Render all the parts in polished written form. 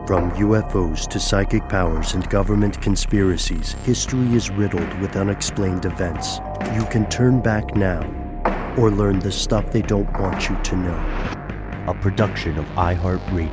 From UFOs to psychic powers and government conspiracies, history is riddled with unexplained events. You can turn back now or learn the stuff they don't want you to know. A production of iHeartRadio.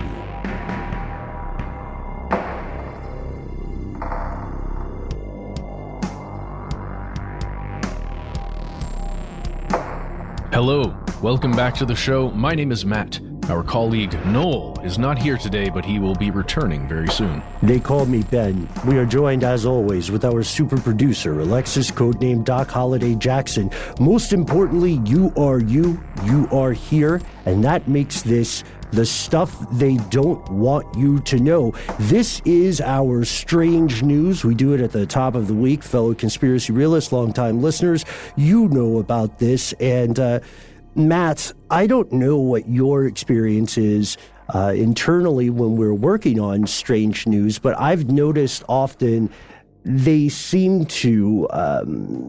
Hello, welcome back to the show. My name is Matt. Our colleague Noel is not here today, but he will be returning very soon. They call me Ben. We are joined, as always, with our super producer, Alexis, codenamed Doc Holliday Jackson. Most importantly, you are here, and that makes this the stuff they don't want you to know. This is our strange news. We do it at the top of the week. Fellow conspiracy realists, longtime listeners, you know about this. And Matt, I don't know what your experience is internally when we're working on strange news, but I've noticed often they seem to,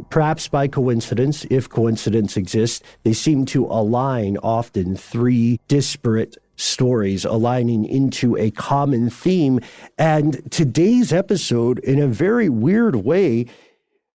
perhaps by coincidence, if coincidence exists, they seem to align often three disparate stories aligning into a common theme. And today's episode, in a very weird way,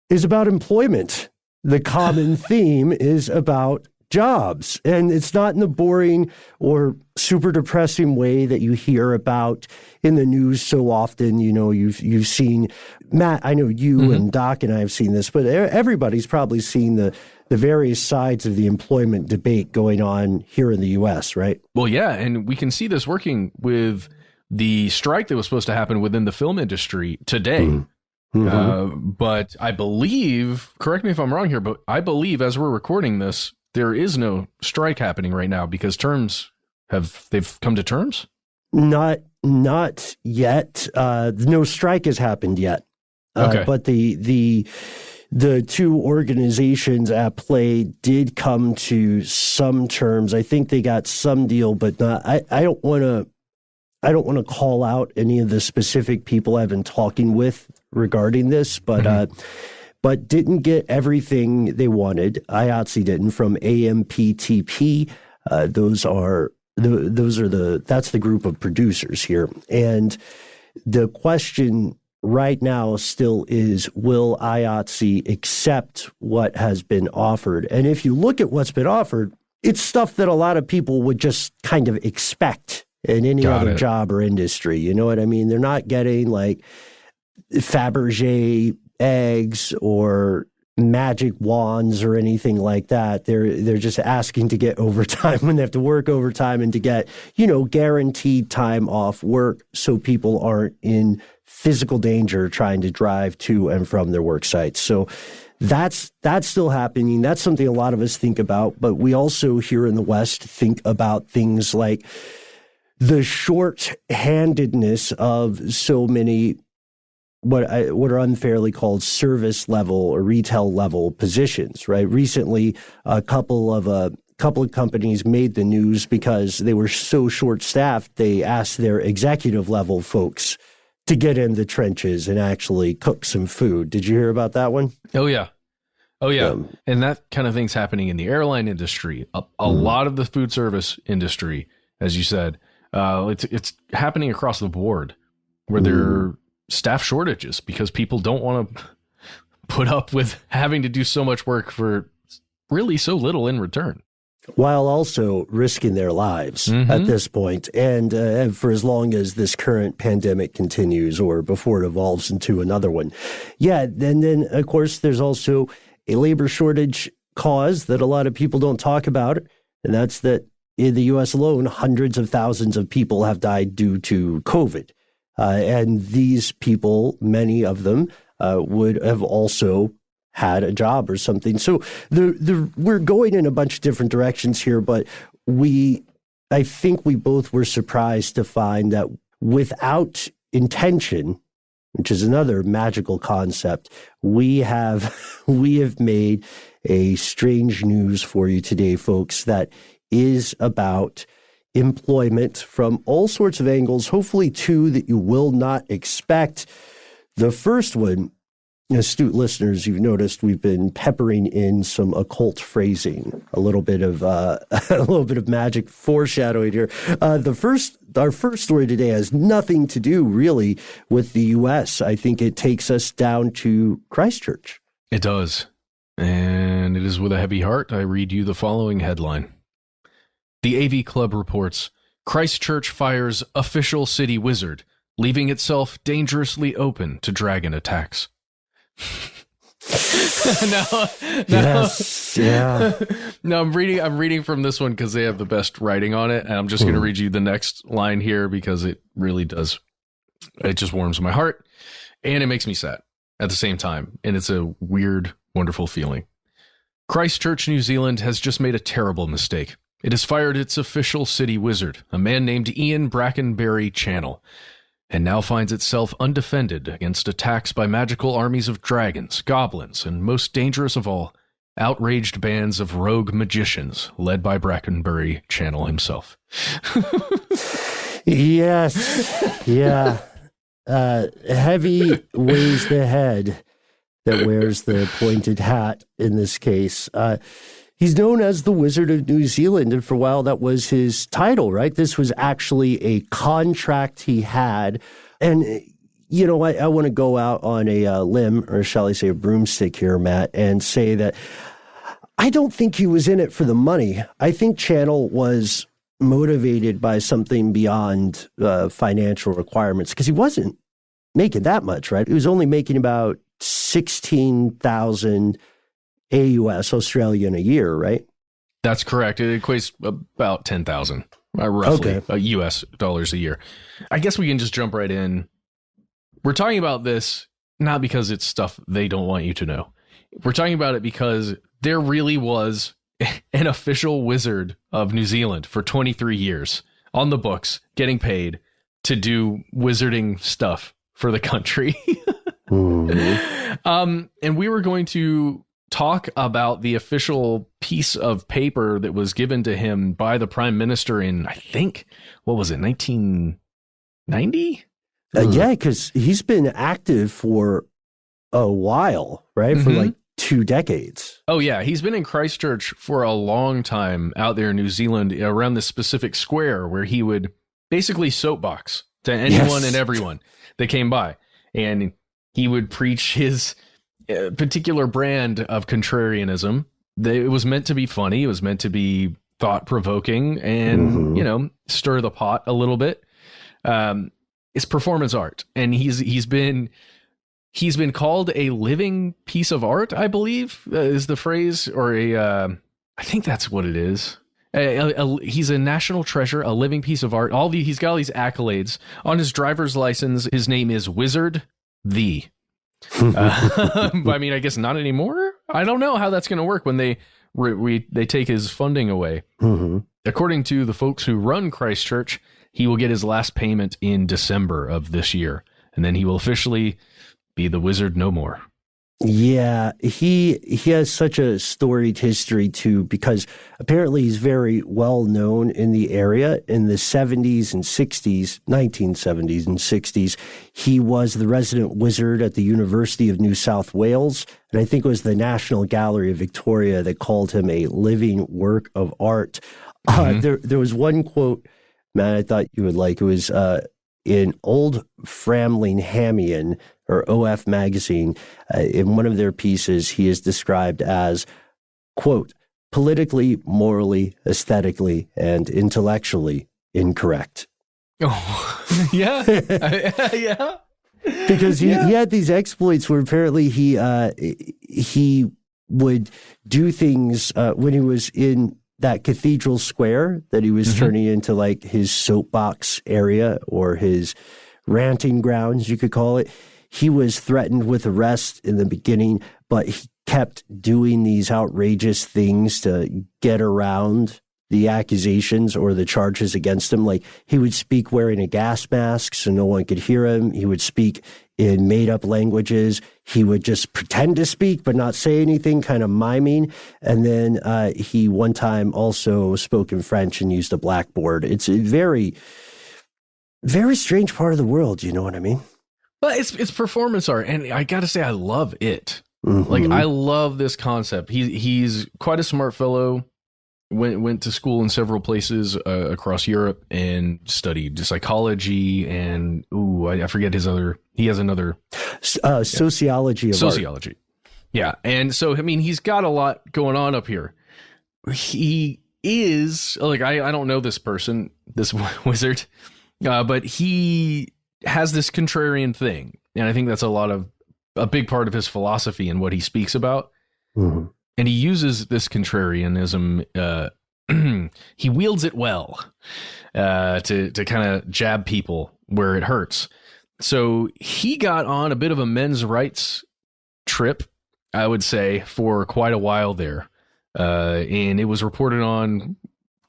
is about employment. The common theme is about jobs. And it's not in the boring or super depressing way that you hear about in the news so often. You know, you've seen, Matt, I know you and Doc and I have seen this, but everybody's probably seen the various sides of the employment debate going on here in the U.S., right? Well, yeah, and we can see this working with the strike that was supposed to happen within the film industry today. But I believe, correct me if I'm wrong here, but I believe as we're recording this, there is no strike happening right now because they've come to terms? Not yet. No strike has happened yet. Okay. But the two organizations at play did come to some terms. I think they got some deal, but not. I don't want to call out any of the specific people I've been talking with regarding this, but didn't get everything they wanted. IATSE didn't, from AMPTP. That's the group of producers here. And the question right now still is, will IATSE accept what has been offered? And if you look at what's been offered, it's stuff that a lot of people would just kind of expect in any other job or industry. You know what I mean? They're not getting like Fabergé eggs or magic wands or anything like that. They're just asking to get overtime when they have to work overtime and to get, guaranteed time off work so people aren't in physical danger trying to drive to and from their work sites. So that's still happening. That's something a lot of us think about, but we also here in the West think about things like the short-handedness of so many what are unfairly called service level or retail level positions, right? Recently, a couple of companies made the news because they were so short-staffed, they asked their executive level folks to get in the trenches and actually cook some food. Did you hear about that one? Oh, yeah. And that kind of thing's happening in the airline industry. A lot of the food service industry, as you said, it's happening across the board where there are staff shortages because people don't want to put up with having to do so much work for really so little in return, while also risking their lives at this point, and for as long as this current pandemic continues or before it evolves into another one. Yeah, and then of course there's also a labor shortage cause that a lot of people don't talk about, and that's that in the U.S. alone, hundreds of thousands of people have died due to COVID. And these people, many of them, would have also had a job or something. So we're going in a bunch of different directions here, but I think we both were surprised to find that without intention, which is another magical concept, we have made a strange news for you today, folks, that is about employment from all sorts of angles, hopefully two that you will not expect. The first one, astute listeners, you've noticed we've been peppering in some occult phrasing, a little bit of magic foreshadowing here. The our first story today has nothing to do really with the U.S. I think it takes us down to Christchurch. It does. And it is with a heavy heart I read you the following headline. The AV Club reports, Christchurch fires official city wizard, leaving itself dangerously open to dragon attacks. Yes, yeah. No, I'm reading from this one because they have the best writing on it, and I'm just going to read you the next line here because it really does. It just warms my heart, and it makes me sad at the same time, and it's a weird, wonderful feeling. Christchurch, New Zealand has just made a terrible mistake. It has fired its official city wizard, a man named Ian Brackenbury Channel, and now finds itself undefended against attacks by magical armies of dragons, goblins, and most dangerous of all, outraged bands of rogue magicians led by Brackenbury Channel himself. Yes. Yeah. Heavy weighs the head that wears the pointed hat in this case. He's known as the Wizard of New Zealand, and for a while that was his title, right? This was actually a contract he had. And, you know, I want to go out on a limb, or shall I say a broomstick here, Matt, and say that I don't think he was in it for the money. I think Channel was motivated by something beyond financial requirements, because he wasn't making that much, right? He was only making about 16,000 AUS, Australian, a year, right? That's correct. It equates about 10,000, roughly, US dollars a year. I guess we can just jump right in. We're talking about this not because it's stuff they don't want you to know. We're talking about it because there really was an official wizard of New Zealand for 23 years on the books, getting paid to do wizarding stuff for the country. And we were going to talk about the official piece of paper that was given to him by the prime minister in, I think, what was it, 1990? Yeah, because he's been active for a while, right? For like 2 decades. Oh, yeah. He's been in Christchurch for a long time out there in New Zealand around this specific square where he would basically soapbox to anyone and everyone that came by. And he would preach his particular brand of contrarianism. It was meant to be funny. It was meant to be thought-provoking and, you know, stir the pot a little bit. It's performance art. And he's been called a living piece of art, I believe, is the phrase, or I think that's what it is. He's a national treasure, a living piece of art. He's got all these accolades. On his driver's license, his name is Wizard the. I mean, I guess not anymore. I don't know how that's going to work when they take his funding away. According to the folks who run Christchurch, he will get his last payment in December of this year, and then he will officially be the wizard no more. Yeah, he has such a storied history too, because apparently he's very well known in the area. In the 70s and 60s, 1970s and 60s, he was the resident wizard at the University of New South Wales. And I think it was the National Gallery of Victoria that called him a living work of art. There was one quote, man, I thought you would like. It was in Old Framlinghamian, or OF magazine. In one of their pieces, he is described as, quote, politically, morally, aesthetically, and intellectually incorrect. Oh, yeah. Yeah. Because he had these exploits where apparently he would do things when he was in that cathedral square that he was turning into like his soapbox area or his ranting grounds, you could call it. He was threatened with arrest in the beginning, but he kept doing these outrageous things to get around the accusations or the charges against him. Like, he would speak wearing a gas mask so no one could hear him. He would speak in made-up languages. He would just pretend to speak but not say anything, kind of miming. And then he one time also spoke in French and used a blackboard. It's a very, very strange part of the world. You know what I mean? But it's performance art, and I got to say, I love it. Like, I love this concept. He's quite a smart fellow. went to school in several places across Europe and studied psychology and I forget he has another sociology of sociology. Art. Yeah. And so, I mean, he's got a lot going on up here. He is like, I don't know this person, this wizard, but he has this contrarian thing. And I think that's a big part of his philosophy and what he speaks about. Mm-hmm. And he uses this contrarianism. He wields it well to kind of jab people where it hurts. So he got on a bit of a men's rights trip, I would say, for quite a while there. And it was reported on,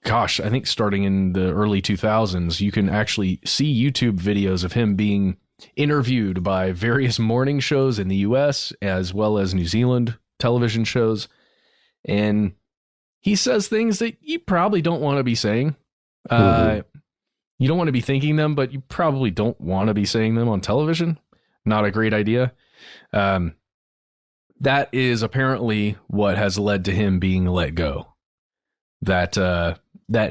I think starting in the early 2000s, you can actually see YouTube videos of him being interviewed by various morning shows in the US as well as New Zealand television shows. And he says things that you probably don't want to be saying. You don't want to be thinking them, but you probably don't want to be saying them on television. Not a great idea. That is apparently what has led to him being let go. That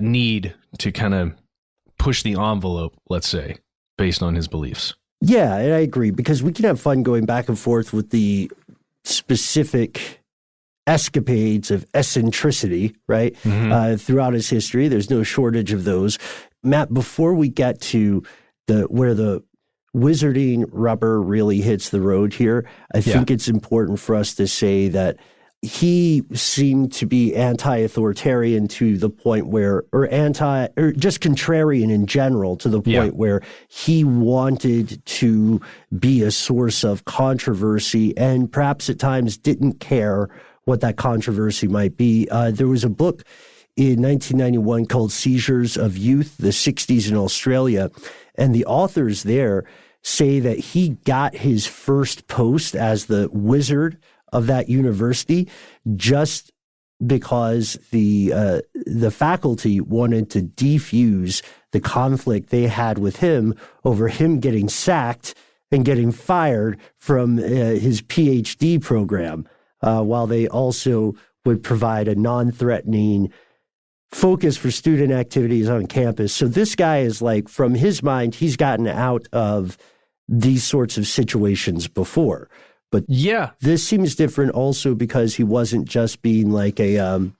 need to kind of push the envelope, let's say, based on his beliefs. Yeah, and I agree, because we can have fun going back and forth with the specific escapades of eccentricity, right? Mm-hmm. Throughout his history. There's no shortage of those. Matt, before we get to where the wizarding rubber really hits the road here, I think it's important for us to say that he seemed to be anti-authoritarian to the point where, or just contrarian in general, to the point where he wanted to be a source of controversy and perhaps at times didn't care what that controversy might be. There was a book in 1991 called Seizures of Youth, the 60s in Australia, and the authors there say that he got his first post as the wizard of that university just because the faculty wanted to defuse the conflict they had with him over him getting sacked and getting fired from his PhD program, while they also would provide a non-threatening focus for student activities on campus. So this guy is like, from his mind, he's gotten out of these sorts of situations before. But this seems different also because he wasn't just being like a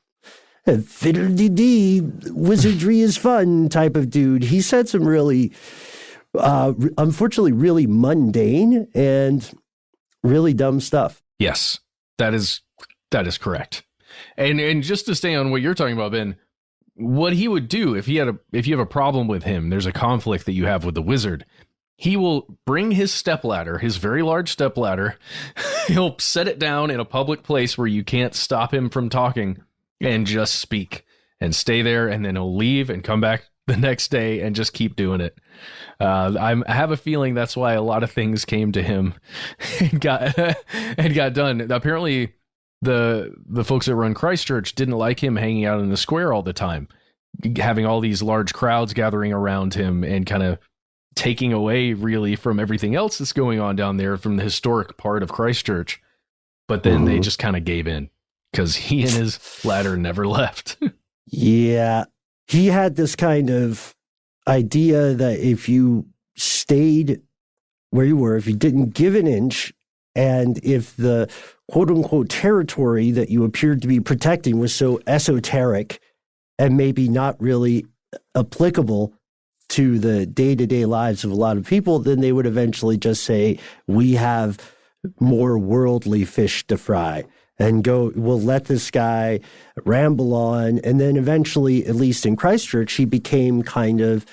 fiddle-dee-dee, wizardry is fun type of dude. He said some really, unfortunately, really mundane and really dumb stuff. Yes, that is correct. And just to stay on what you're talking about, Ben, what he would do if you have a problem with him, there's a conflict that you have with the wizard, he will bring his stepladder, his very large stepladder. He'll set it down in a public place where you can't stop him from talking and just speak and stay there. And then he'll leave and come back the next day and just keep doing it. I have a feeling that's why a lot of things came to him and got done. Apparently the folks that run Christchurch didn't like him hanging out in the square all the time, having all these large crowds gathering around him and kind of taking away really from everything else that's going on down there from the historic part of Christchurch. But then they just kind of gave in because he and his ladder never left. Yeah. He had this kind of idea that if you stayed where you were, if you didn't give an inch, and if the quote unquote territory that you appeared to be protecting was so esoteric and maybe not really applicable to the day-to-day lives of a lot of people, then they would eventually just say, we have more worldly fish to fry, and we'll let this guy ramble on. And then eventually, at least in Christchurch, he became kind of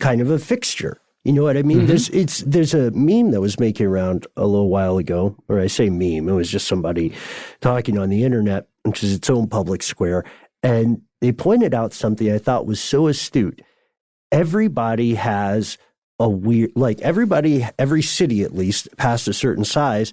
a fixture. You know what I mean? Mm-hmm. There's a meme that was making around a little while ago, or I say meme, it was just somebody talking on the internet, which is its own public square. And they pointed out something I thought was so astute. Everybody has every city, at least past a certain size,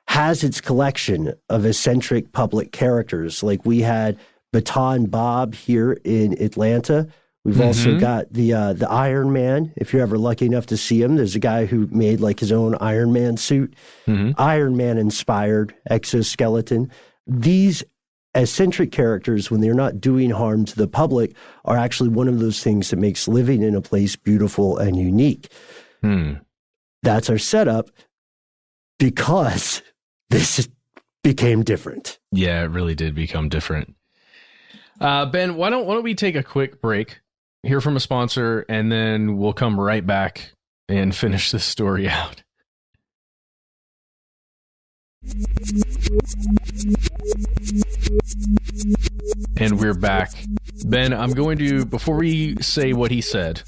has its collection of eccentric public characters. Like we had Baton Bob here in Atlanta. We've also got the Iron Man. If you're ever lucky enough to see him, there's a guy who made like his own Iron Man suit, Iron Man inspired exoskeleton. These eccentric characters, when they're not doing harm to the public, are actually one of those things that makes living in a place beautiful and unique. That's our setup, because this became different. Yeah, it really did become different. Ben, why don't we take a quick break, hear from a sponsor, and then we'll come right back and finish this story out. And we're back. Ben, I'm going to, before we say what he said,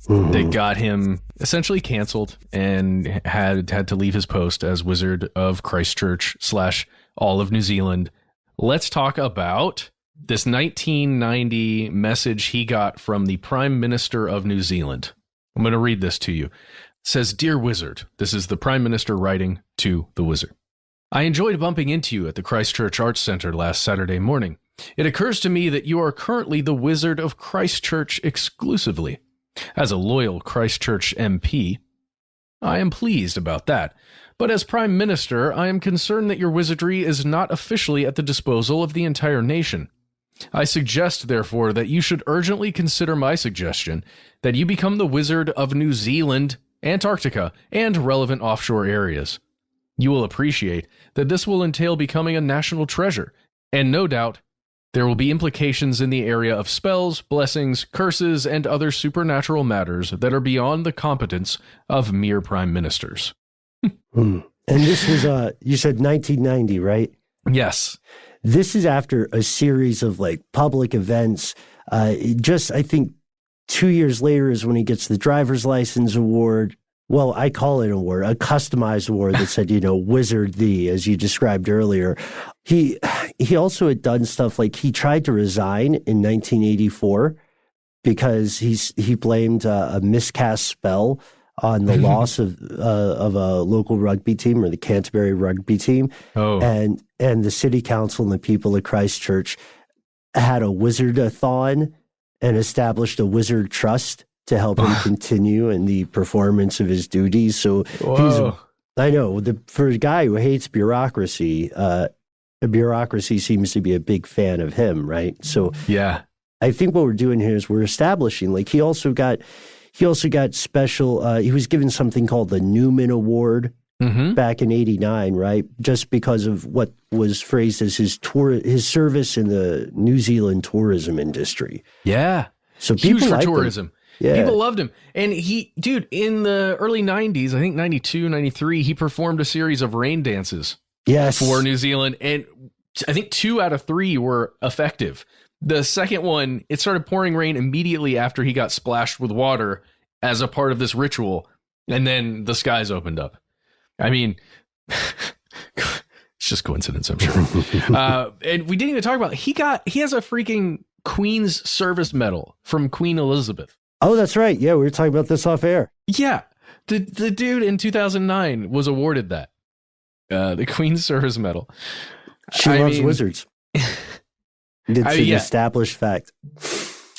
that got him essentially canceled and had to leave his post as Wizard of Christchurch / all of New Zealand, let's talk about this 1990 message he got from the Prime Minister of New Zealand. I'm going to read this to you. It says, "Dear Wizard," this is the Prime Minister writing to the Wizard. "I enjoyed bumping into you at the Christchurch Arts Centre last Saturday morning. It occurs to me that you are currently the Wizard of Christchurch exclusively. As a loyal Christchurch MP, I am pleased about that. But as Prime Minister, I am concerned that your wizardry is not officially at the disposal of the entire nation. I suggest, therefore, that you should urgently consider my suggestion that you become the Wizard of New Zealand, Antarctica, and relevant offshore areas. You will appreciate that this will entail becoming a national treasure, and no doubt there will be implications in the area of spells, blessings, curses, and other supernatural matters that are beyond the competence of mere prime ministers." And this was, you said 1990, right? Yes. This is after a series of like public events. Just, I think 2 years later is when he gets the driver's license award. Well, I call it an award, a customized award that said, Wizard the, as you described earlier. He also had done stuff like he tried to resign in 1984 because he blamed a miscast spell on the loss of a local rugby team, or the Canterbury rugby team. Oh. And the city council and the people of Christchurch had a wizard-a-thon and established a wizard trust to help him continue in the performance of his duties. So I know, for a guy who hates bureaucracy, bureaucracy seems to be a big fan of him, right? So yeah, I think what we're doing here is we're establishing, like, he also got special, he was given something called the Newman Award back in '89, right? Just because of what was phrased as his service in the New Zealand tourism industry. Yeah. So huge people for liked tourism. him. Yeah. People loved him. And in the early 90s, I think 92, 93, he performed a series of rain dances for New Zealand. And I think 2 out of 3 were effective. The second one, it started pouring rain immediately after he got splashed with water as a part of this ritual. And then the skies opened up. I mean, it's just coincidence, I'm sure. And we didn't even talk about, he has a freaking Queen's Service Medal from Queen Elizabeth. Oh, that's right. Yeah, we were talking about this off air. Yeah. The dude in 2009 was awarded that. The Queen's Service Medal. She loves wizards. It's an established fact.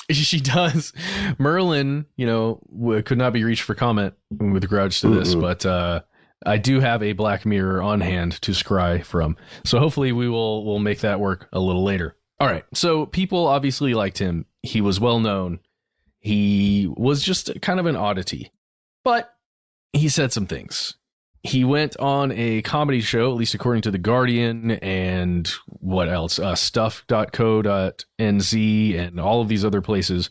She does. Merlin, could not be reached for comment with regards to this, but I do have a Black Mirror on hand to scry from. So hopefully we'll make that work a little later. All right. So people obviously liked him. He was well known. He was just kind of an oddity, but he said some things. He went on a comedy show, at least according to The Guardian, and what else? Stuff.co.nz and all of these other places.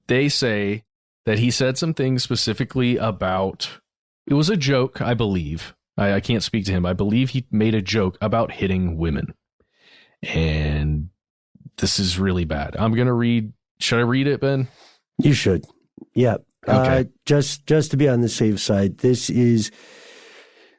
They say that he said some things specifically about, it was a joke, I believe. I can't speak to him. I believe he made a joke about hitting women. And this is really bad. I'm going to read. Should I read it, Ben? You should. Yeah. Okay. Just to be on the safe side, this is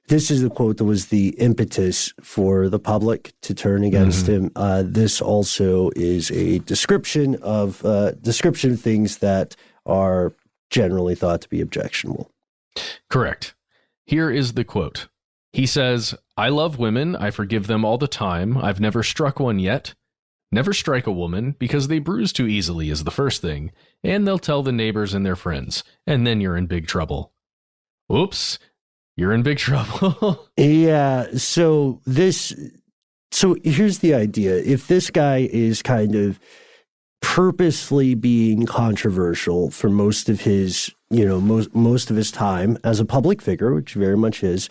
the quote that was the impetus for the public to turn against him. This also is a description of things that are generally thought to be objectionable. Correct. Here is the quote. He says, "I love women. I forgive them all the time. I've never struck one yet. Never strike a woman because they bruise too easily is the first thing, and they'll tell the neighbors and their friends, and then you're in big trouble." Oops, you're in big trouble. Yeah, so this So here's the idea. If this guy is kind of purposely being controversial for most of his, most of his time as a public figure, which very much is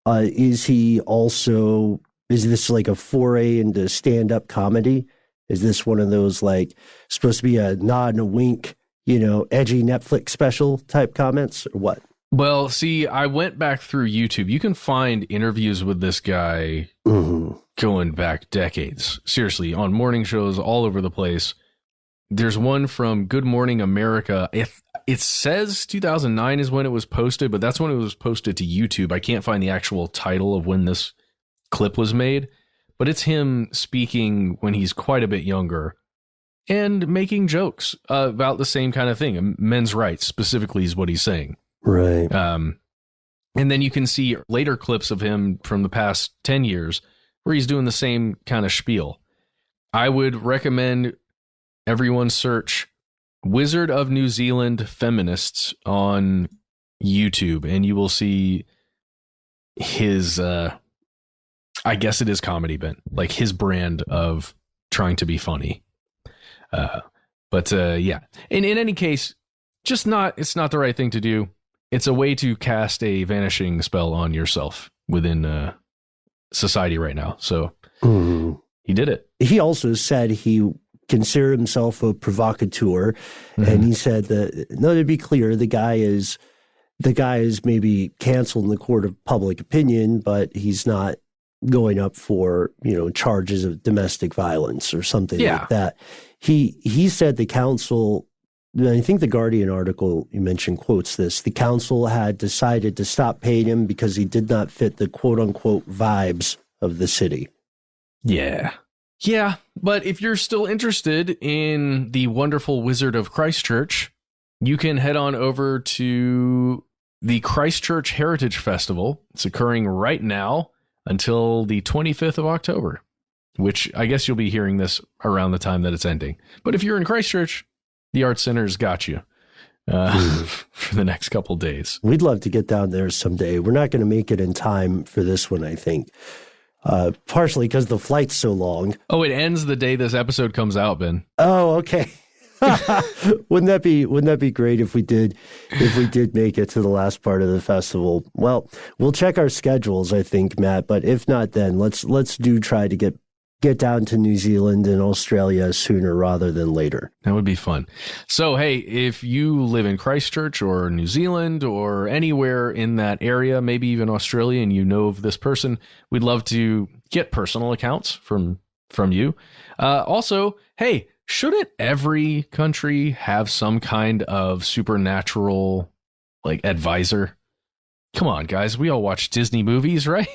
this like a foray into stand-up comedy? Is this one of those like supposed to be a nod and a wink, edgy Netflix special type comments, or what? Well, see, I went back through YouTube. You can find interviews with this guy going back decades. Seriously, on morning shows all over the place. There's one from Good Morning America. It says 2009 is when it was posted, but that's when it was posted to YouTube. I can't find the actual title of when this clip was made, but it's him speaking when he's quite a bit younger and making jokes about the same kind of thing. Men's rights specifically is what he's saying. Right. And then you can see later clips of him from the past 10 years where he's doing the same kind of spiel. I would recommend everyone search Wizard of New Zealand Feminists on YouTube, and you will see his, I guess it is comedy bent, like his brand of trying to be funny. Yeah. And in any case, it's not the right thing to do. It's a way to cast a vanishing spell on yourself within society right now. So he did it. He also said he considered himself a provocateur, and he said that, no, to be clear, the guy is maybe canceled in the court of public opinion, but he's not going up for charges of domestic violence or something like that. He said the council, I think the Guardian article you mentioned quotes this, the council had decided to stop paying him because he did not fit the quote-unquote vibes of the city. Yeah, but if you're still interested in the wonderful Wizard of Christchurch, you can head on over to the Christchurch Heritage Festival. It's occurring right now until the 25th of October, which I guess you'll be hearing this around the time that it's ending. But if you're in Christchurch, the Arts Center's got you for the next couple days. We'd love to get down there someday. We're not going to make it in time for this one, I think. Partially because the flight's so long. Oh, it ends the day this episode comes out, Ben. Oh, okay. Wouldn't that be great if we did make it to the last part of the festival? Well, we'll check our schedules, I think, Matt. But if not, then let's try to get down to New Zealand and Australia sooner rather than later. That would be fun. So, hey, if you live in Christchurch or New Zealand or anywhere in that area, maybe even Australia, and you know of this person, we'd love to get personal accounts from you. Also, hey, shouldn't every country have some kind of supernatural advisor? Come on, guys. We all watch Disney movies, right?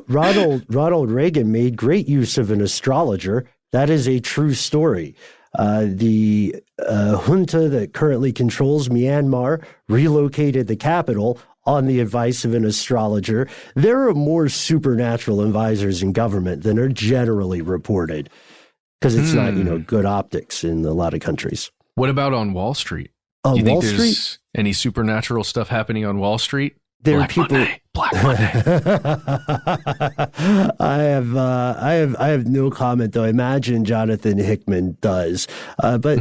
Ronald Reagan made great use of an astrologer. That is a true story. The junta that currently controls Myanmar relocated the capital on the advice of an astrologer. There are more supernatural advisors in government than are generally reported because it's not, good optics in a lot of countries. What about on Wall Street? On Do you Wall think there's Street? Any supernatural stuff happening on Wall Street? There Black are people. Monday. Black Monday. I have no comment, though. I imagine Jonathan Hickman does. But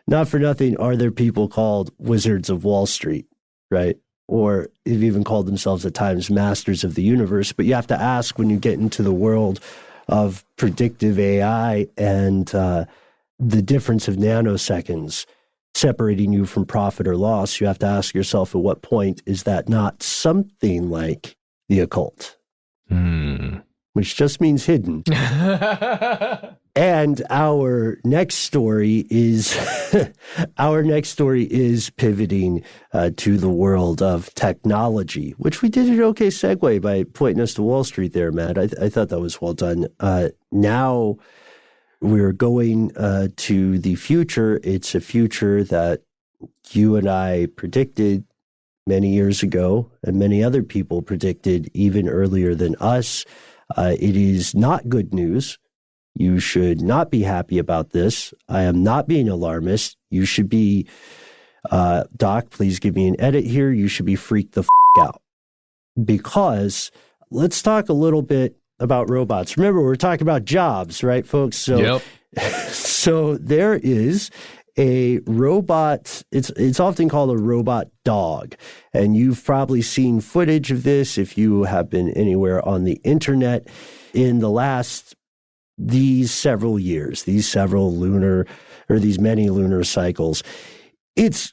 not for nothing, are there people called Wizards of Wall Street, right? Or they've even called themselves at times Masters of the Universe. But you have to ask, when you get into the world of predictive AI and the difference of nanoseconds separating you from profit or loss, you have to ask yourself, at what point is that not something like the occult? Which just means hidden. And our next story is pivoting to the world of technology, which we did an okay segue by pointing us to Wall Street there, Matt. I thought that was well done. Now we're going to the future. It's a future that you and I predicted many years ago, and many other people predicted even earlier than us. It is not good news. You should not be happy about this. I am not being alarmist. You should be, Doc, please give me an edit here. You should be freaked the out. Because let's talk a little bit about robots. Remember, we're talking about jobs, right, folks? So, so there is a robot. It's often called a robot dog, and you've probably seen footage of this if you have been anywhere on the internet in these several years, these many lunar cycles. It's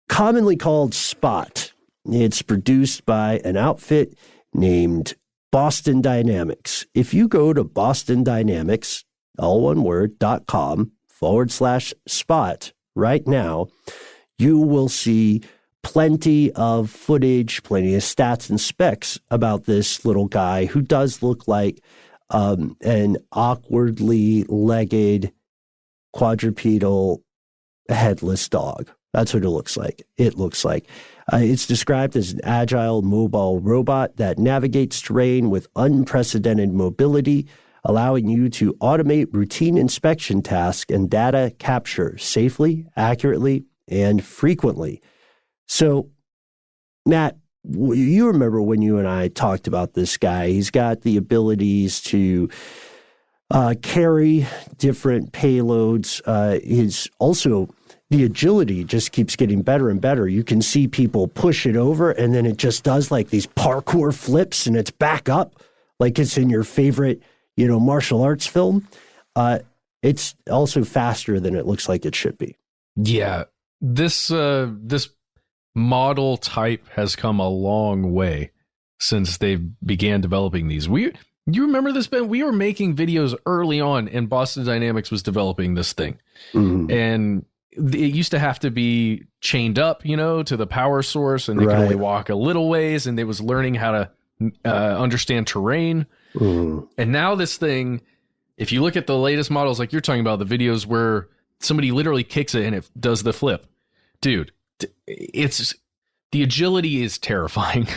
commonly called Spot. It's produced by an outfit named Boston Dynamics. If you go to Boston Dynamics, all one word, .com/spot right now, you will see plenty of footage, plenty of stats and specs about this little guy who does look like an awkwardly legged quadrupedal headless dog. That's what it looks like. It's described as an agile, mobile robot that navigates terrain with unprecedented mobility, allowing you to automate routine inspection tasks and data capture safely, accurately, and frequently. So, Matt, you remember when you and I talked about this guy. He's got the abilities to carry different payloads. The agility just keeps getting better and better. You can see people push it over, and then it just does like these parkour flips, and it's back up like it's in your favorite, martial arts film. It's also faster than it looks like it should be. Yeah, this model type has come a long way since they began developing these. You remember this, Ben? We were making videos early on, and Boston Dynamics was developing this thing, and it used to have to be chained up, to the power source, and they could only walk a little ways, and they was learning how to understand terrain. And now this thing, if you look at the latest models, like you're talking about, the videos where somebody literally kicks it and it does the flip, dude, the agility is terrifying.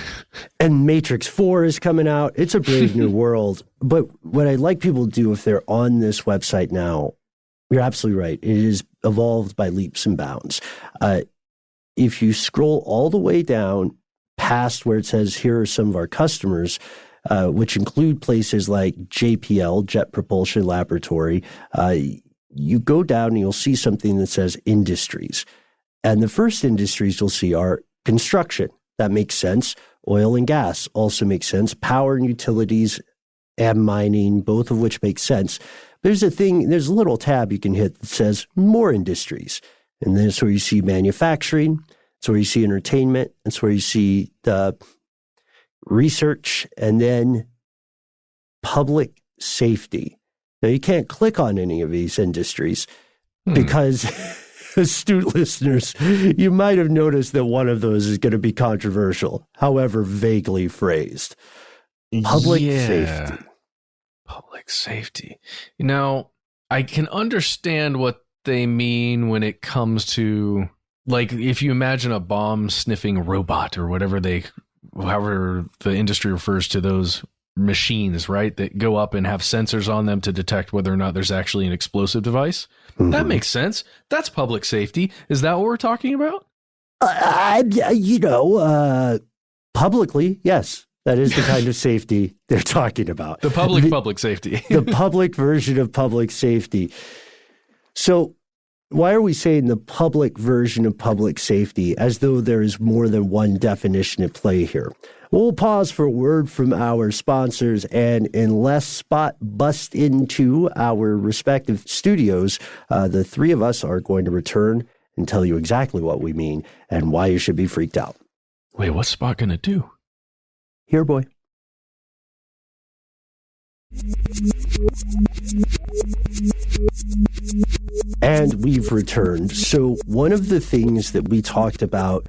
And Matrix 4 is coming out. It's a brave new world. But what I'd like people to do if they're on this website now, you're absolutely right. It is evolved by leaps and bounds. If you scroll all the way down past where it says, here are some of our customers, which include places like JPL, Jet Propulsion Laboratory, you go down and you'll see something that says industries. And the first industries you'll see are construction. That makes sense. Oil and gas also makes sense. Power and utilities and mining, both of which make sense. There's a little tab you can hit that says more industries. And that's where you see manufacturing. That's where you see entertainment. That's where you see the research, and then public safety. Now, you can't click on any of these industries because, astute listeners, you might have noticed that one of those is going to be controversial, however vaguely phrased. Public safety. Public safety. Now, I can understand what they mean when it comes to, like, if you imagine a bomb sniffing robot or however the industry refers to those machines, right? That go up and have sensors on them to detect whether or not there's actually an explosive device. That makes sense. That's public safety. Is that what we're talking about? Publicly, yes. That is the kind of safety they're talking about. The public safety. The public version of public safety. So why are we saying the public version of public safety as though there is more than one definition at play here? We'll pause for a word from our sponsors, and unless Spot busts into our respective studios, the three of us are going to return and tell you exactly what we mean and why you should be freaked out. Wait, what's Spot going to do? Here, boy. And we've returned. So one of the things that we talked about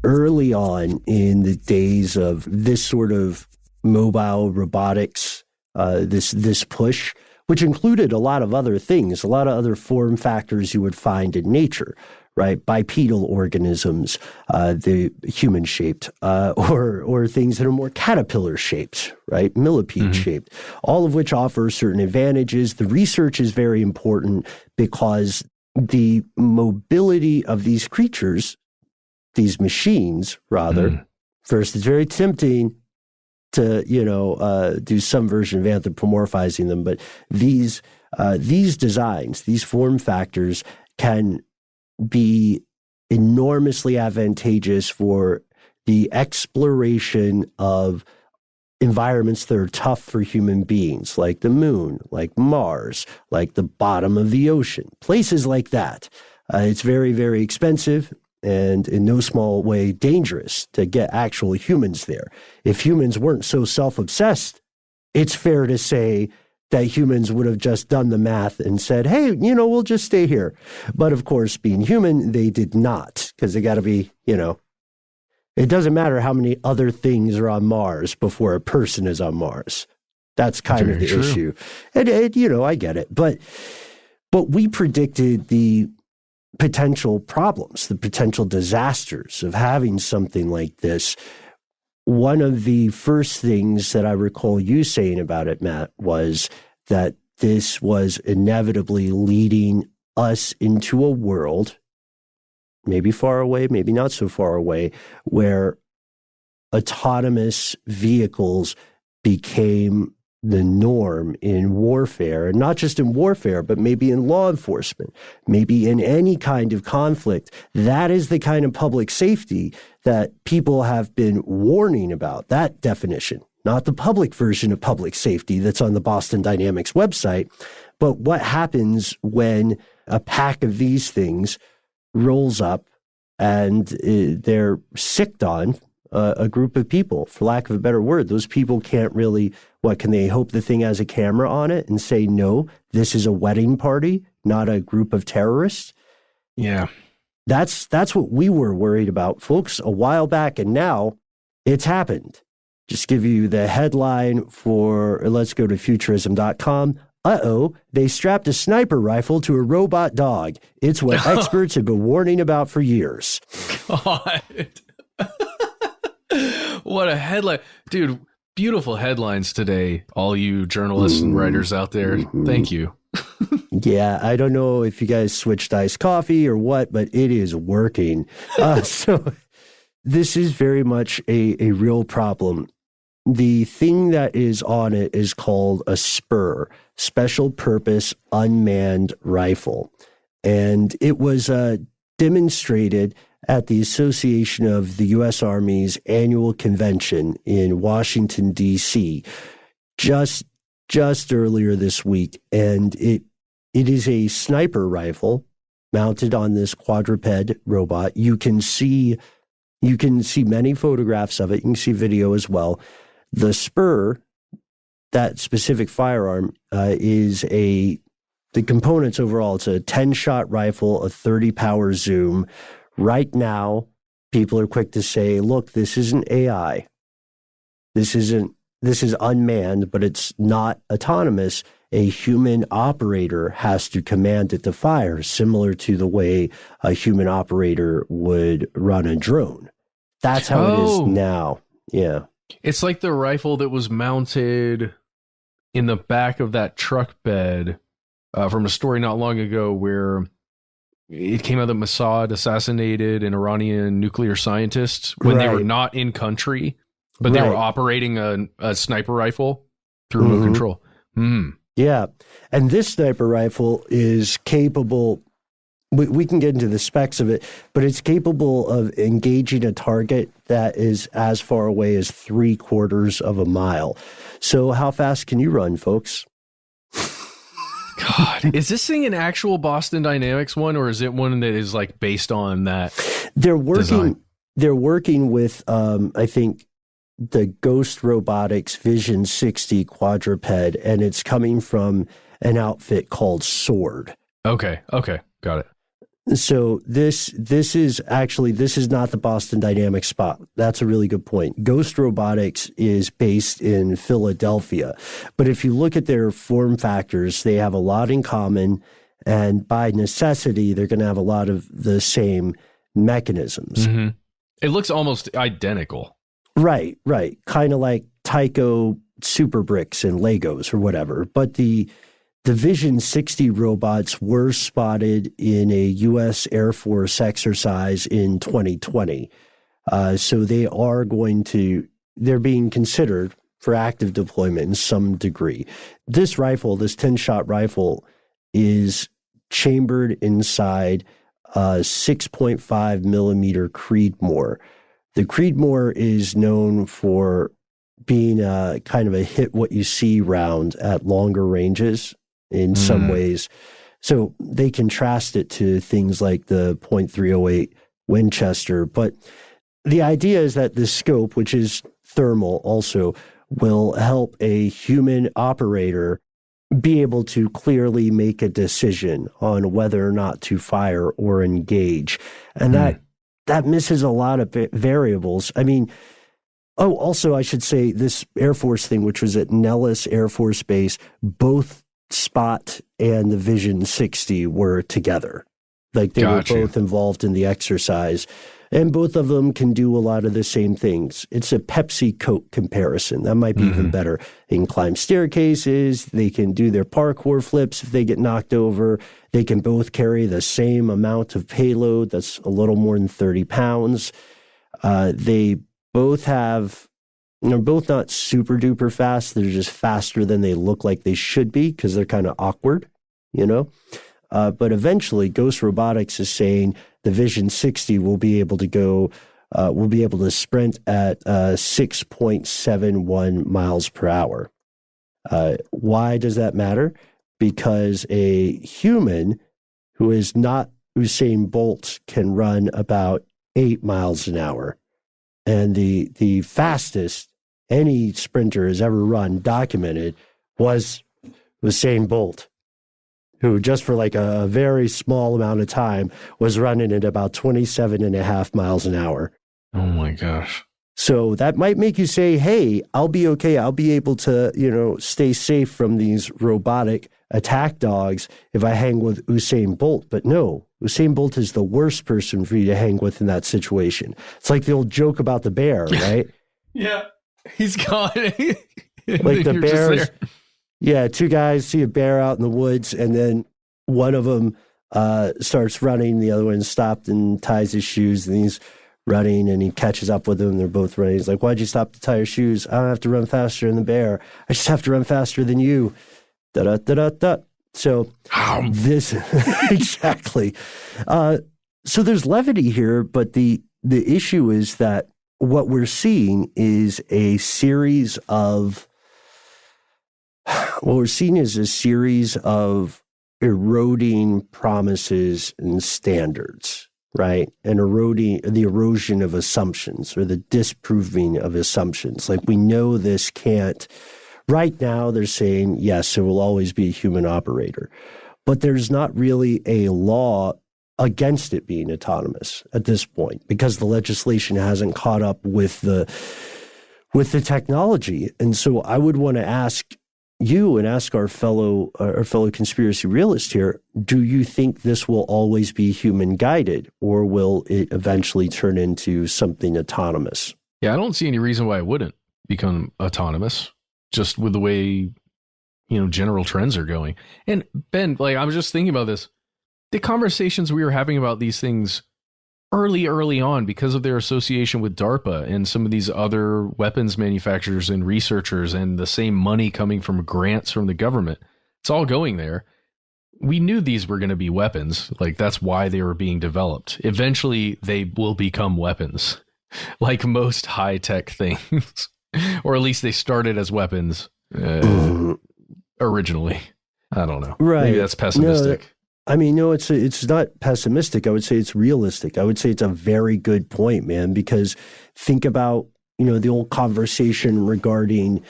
early on in the days of this sort of mobile robotics, this push, which included a lot of other things, a lot of other form factors you would find in nature, right? Bipedal organisms, the human-shaped, or things that are more caterpillar-shaped, right? Millipede-shaped, all of which offer certain advantages. The research is very important because the mobility of these creatures, these machines, rather, first, it's very tempting. to, do some version of anthropomorphizing them. But these designs, these form factors can be enormously advantageous for the exploration of environments that are tough for human beings, like the moon, like Mars, like the bottom of the ocean, places like that. It's very, very expensive and in no small way dangerous to get actual humans there. If humans weren't so self-obsessed, it's fair to say that humans would have just done the math and said, hey, we'll just stay here. But of course, being human, they did not, because they got to be, it doesn't matter how many other things are on Mars before a person is on Mars. That's kind of the issue. And, I get it. But we predicted the potential problems, the potential disasters of having something like this. One of the first things that I recall you saying about it, Matt, was that this was inevitably leading us into a world, maybe far away, maybe not so far away, where autonomous vehicles became the norm in warfare, and not just in warfare, but maybe in law enforcement, maybe in any kind of conflict. That is the kind of public safety that people have been warning about, that definition, not the public version of public safety that's on the Boston Dynamics website, but what happens when a pack of these things rolls up and they're sicked on a group of people, for lack of a better word. Those people can't really, can they hope the thing has a camera on it and say, no, this is a wedding party, not a group of terrorists? Yeah. That's what we were worried about, folks, a while back, and now it's happened. Just give you the headline for, let's go to futurism.com. They strapped a sniper rifle to a robot dog. It's what experts have been warning about for years. God. What a headline. Dude, beautiful headlines today, all you journalists and writers out there. Thank you. Yeah, I don't know if you guys switched iced coffee or what, but it is working. So this is very much a real problem. The thing that is on it is called a SPUR, Special Purpose Unmanned Rifle. And it was demonstrated at the Association of the U.S. Army's annual convention in Washington, D.C., just earlier this week. And it is a sniper rifle mounted on this quadruped robot. You can see many photographs of it. You can see video as well. The SPUR, that specific firearm, is the components overall. It's a 10-shot rifle, a 30-power zoom. Right now, people are quick to say, look, this isn't AI. This is unmanned, but it's not autonomous. A human operator has to command it to fire, similar to the way a human operator would run a drone. That's how it is now. Yeah. It's like the rifle that was mounted in the back of that truck bed from a story not long ago where it came out that Mossad assassinated an Iranian nuclear scientist when they were not in country, but they were operating a sniper rifle through remote control. Yeah. And this sniper rifle is capable, we can get into the specs of it, but it's capable of engaging a target that is as far away as 3/4 of a mile. So how fast can you run, folks? God, is this thing an actual Boston Dynamics one, or is it one that is like based on that? They're working. Design? They're working with, I think, the Ghost Robotics Vision 60 quadruped, and it's coming from an outfit called Sword. Okay, got it. So this is not the Boston Dynamics spot. That's a really good point. Ghost Robotics is based in Philadelphia, but if you look at their form factors, they have a lot in common, and by necessity, they're going to have a lot of the same mechanisms. Mm-hmm. It looks almost identical. Right. Kind of like Tyco Super Bricks and Legos or whatever, but the Vision 60 robots were spotted in a U.S. Air Force exercise in 2020. So they're being considered for active deployment in some degree. This rifle, this 10-shot rifle, is chambered inside a 6.5 millimeter Creedmoor. The Creedmoor is known for being kind of a hit what you see round at longer ranges in some ways. So they contrast it to things like the .308 Winchester. But the idea is that this scope, which is thermal also, will help a human operator be able to clearly make a decision on whether or not to fire or engage. And that misses a lot of variables. I mean, also I should say this Air Force thing, which was at Nellis Air Force Base, both Spot and the Vision 60 were together. Like they were both involved in the exercise. And both of them can do a lot of the same things. It's a Pepsi Coke comparison. That might be even better. They can climb staircases. They can do their parkour flips if they get knocked over. They can both carry the same amount of payload. That's a little more than 30 pounds. They both have, they're both not super duper fast. They're just faster than they look like they should be because they're kind of awkward, you know? But eventually, Ghost Robotics is saying the Vision 60 will be able to go, will be able to sprint at 6.71 miles per hour. Why does that matter? Because a human who is not Usain Bolt can run about 8 miles an hour. And the fastest any sprinter has ever run, documented, was Usain Bolt, who just for like a very small amount of time was running at about 27.5 miles an hour. Oh my gosh. So that might make you say, hey, I'll be okay. I'll be able to, stay safe from these robotic attack dogs if I hang with Usain Bolt. But no, Usain Bolt is the worst person for you to hang with in that situation. It's like the old joke about the bear, right? Yeah. He's gone. Like the bears. Yeah, two guys see a bear out in the woods, and then one of them starts running. The other one stopped and ties his shoes, and he's running, and he catches up with him. They're both running. He's like, why'd you stop to tie your shoes? I don't have to run faster than the bear. I just have to run faster than you. Da-da-da-da-da. So this, exactly. So there's levity here, but the issue is that what we're seeing is a series of eroding promises and standards, right? And the erosion of assumptions or the disproving of assumptions. Like we know this can't, right now they're saying, yes, it will always be a human operator, but there's not really a law against it being autonomous at this point because the legislation hasn't caught up with the technology. And so I would want to ask you and ask our fellow conspiracy realist here, do you think this will always be human guided, or will it eventually turn into something autonomous? Yeah, I don't see any reason why it wouldn't become autonomous, just with the way, general trends are going. And Ben, I was just thinking about this. The conversations we were having about these things early on because of their association with DARPA and some of these other weapons manufacturers and researchers and the same money coming from grants from the government. It's all going there. We knew these were going to be weapons. That's why they were being developed. Eventually, they will become weapons, like most high-tech things. Or at least they started as weapons originally. I don't know. Right. Maybe that's pessimistic. No, it's not pessimistic. I would say it's realistic. I would say it's a very good point, man, because think about, the old conversation regarding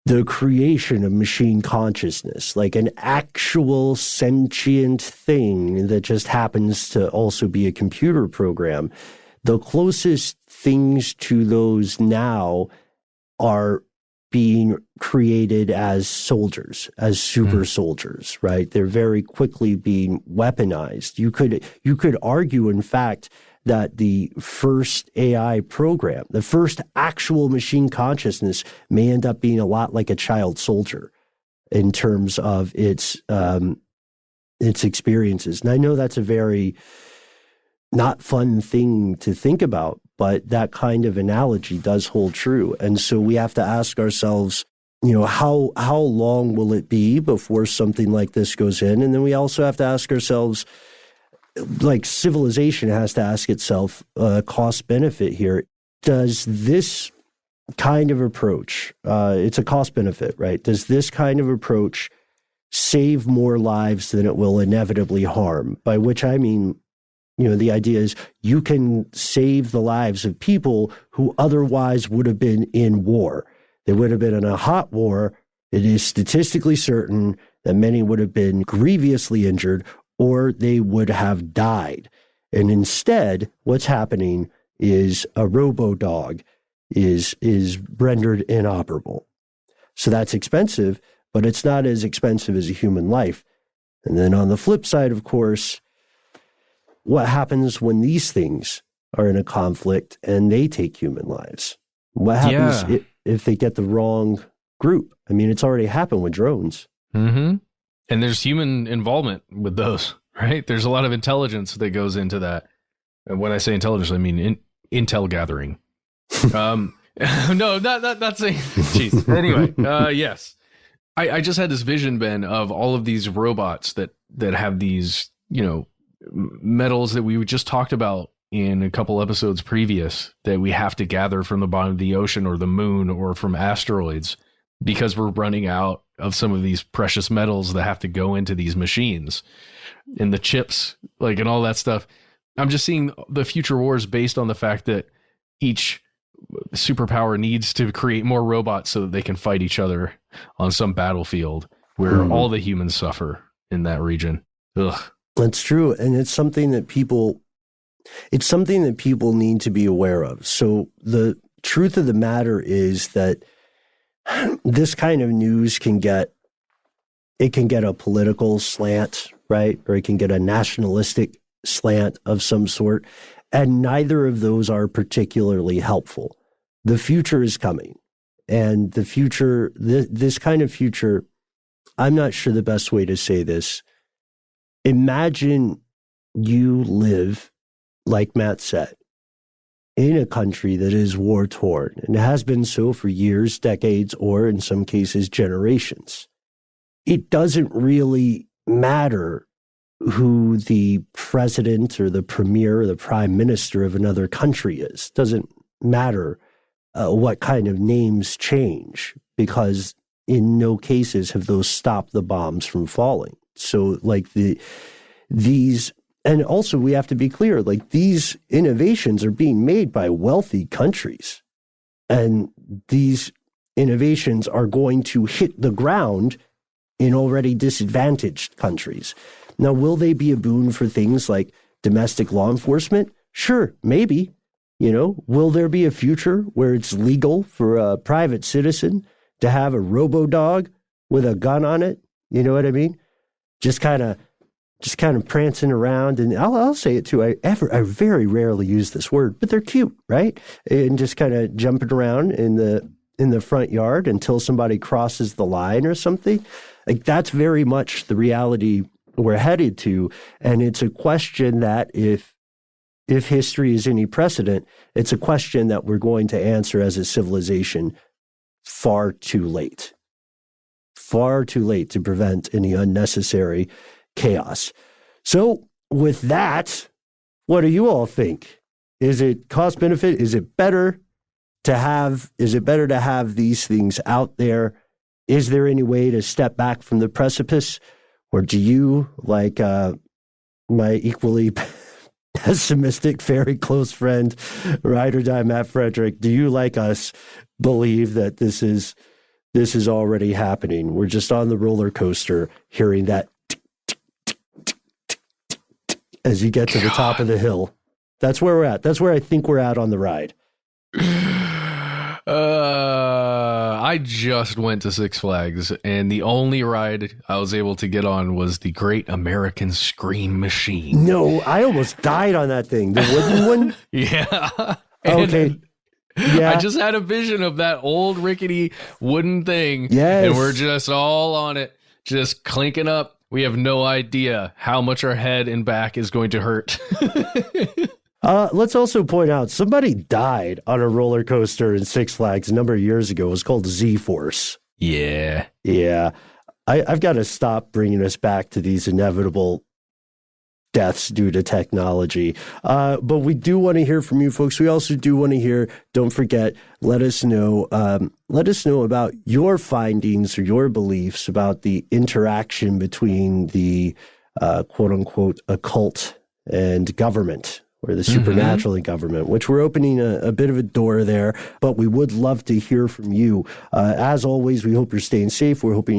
the creation of machine consciousness, like an actual sentient thing that just happens to also be a computer program. The closest things to those now are being created as soldiers, as super soldiers, right? They're very quickly being weaponized. You could argue, in fact, that the first AI program, the first actual machine consciousness, may end up being a lot like a child soldier in terms of its experiences. And I know that's a very not fun thing to think about, but that kind of analogy does hold true. And so we have to ask ourselves, how long will it be before something like this goes in? And then we also have to ask ourselves, like civilization has to ask itself, cost benefit here. Does this kind of approach, it's a cost benefit, right? Does this kind of approach save more lives than it will inevitably harm? By which I mean, the idea is you can save the lives of people who otherwise would have been in war. They would have been in a hot war. It is statistically certain that many would have been grievously injured or they would have died. And instead, what's happening is a Robo-dog is rendered inoperable. So that's expensive, but it's not as expensive as a human life. And then on the flip side, of course, what happens when these things are in a conflict and they take human lives? What happens if they get the wrong group? I mean, it's already happened with drones. Mm-hmm. And there's human involvement with those, right? There's a lot of intelligence that goes into that. And when I say intelligence, I mean intel gathering. No, not saying. Jeez. Anyway, yes. I just had this vision, Ben, of all of these robots that have these, metals that we just talked about in a couple episodes previous that we have to gather from the bottom of the ocean or the moon or from asteroids because we're running out of some of these precious metals that have to go into these machines and the chips, and all that stuff. I'm just seeing the future wars based on the fact that each superpower needs to create more robots so that they can fight each other on some battlefield where all the humans suffer in that region. Ugh. That's true. And it's something that people need to be aware of. So the truth of the matter is that this kind of news can get a political slant, right? Or it can get a nationalistic slant of some sort. And neither of those are particularly helpful. The future is coming. And the future, this kind of future, I'm not sure the best way to say this. Imagine you live, like Matt said, in a country that is war-torn and has been so for years, decades, or in some cases, generations. It doesn't really matter who the president or the premier or the prime minister of another country is. Doesn't matter what kind of names change, because in no cases have those stopped the bombs from falling. So these, and also we have to be clear, these innovations are being made by wealthy countries. And these innovations are going to hit the ground in already disadvantaged countries. Now, will they be a boon for things like domestic law enforcement? Sure, maybe. Will there be a future where it's legal for a private citizen to have a robo-dog with a gun on it? You know what I mean? Just kind of prancing around, and I'll say it too. I very rarely use this word, but they're cute, right? And just kind of jumping around in the front yard until somebody crosses the line or something. That's very much the reality we're headed to, and it's a question that if history is any precedent, it's a question that we're going to answer as a civilization far too late to prevent any unnecessary chaos. So with that, what do you all think? Is it cost benefit? Is it better to have these things out there? Is there any way to step back from the precipice? Or do you, like my equally pessimistic, very close friend, Ride or Die Matt Frederick, do you, like us, believe that this is already happening? We're just on the roller coaster hearing that as you get to the top of the hill. That's where we're at. That's where I think we're at on the ride. I just went to Six Flags, and the only ride I was able to get on was the Great American Scream Machine. No, I almost died on that thing. The wooden one? Yeah. Okay. Yeah. I just had a vision of that old rickety wooden thing. Yes. And we're just all on it, just clinking up. We have no idea how much our head and back is going to hurt. Let's also point out somebody died on a roller coaster in Six Flags a number of years ago. It was called Z-Force. Yeah. Yeah. I've got to stop bringing us back to these inevitable deaths due to technology. But we do want to hear from you folks. We also do want to hear, don't forget, let us know about your findings or your beliefs about the interaction between the quote unquote occult and government, or the supernatural and government, which we're opening a bit of a door there, but we would love to hear from you. As always, we hope you're staying safe. We hope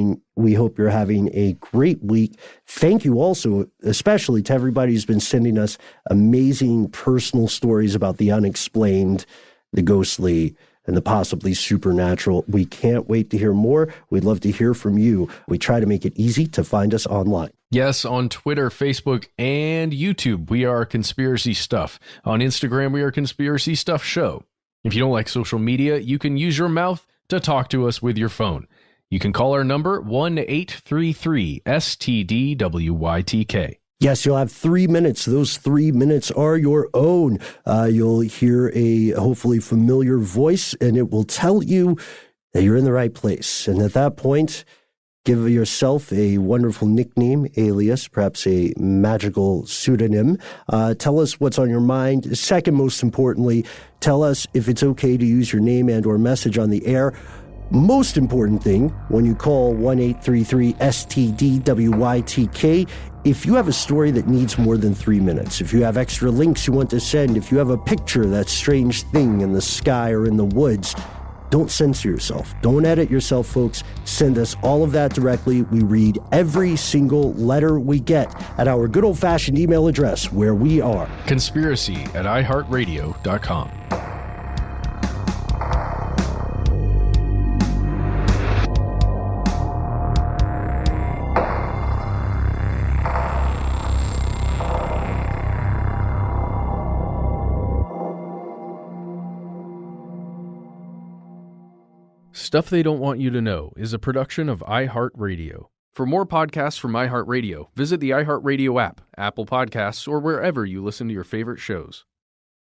you're having a great week. Thank you also, especially to everybody who's been sending us amazing personal stories about the unexplained, the ghostly, and the possibly supernatural. We can't wait to hear more. We'd love to hear from you. We try to make it easy to find us online. Yes, on Twitter, Facebook, and YouTube, we are Conspiracy Stuff. On Instagram, we are Conspiracy Stuff Show. If you don't like social media, you can use your mouth to talk to us with your phone. You can call our number 1-833-STDWYTK. Yes, you'll have 3 minutes. Those 3 minutes are your own. You'll hear a hopefully familiar voice, and it will tell you that you're in the right place. And at that point, give yourself a wonderful nickname, alias, perhaps a magical pseudonym. Tell us what's on your mind. Second, most importantly, tell us if it's okay to use your name and or message on the air. Most important thing, when you call 1-833-STDWYTK, if you have a story that needs more than 3 minutes, if you have extra links you want to send, if you have a picture of that strange thing in the sky or in the woods, don't censor yourself. Don't edit yourself, folks. Send us all of that directly. We read every single letter we get at our good old-fashioned email address, where we are conspiracy@iHeartRadio.com. Stuff They Don't Want You to Know is a production of iHeartRadio. For more podcasts from iHeartRadio, visit the iHeartRadio app, Apple Podcasts, or wherever you listen to your favorite shows.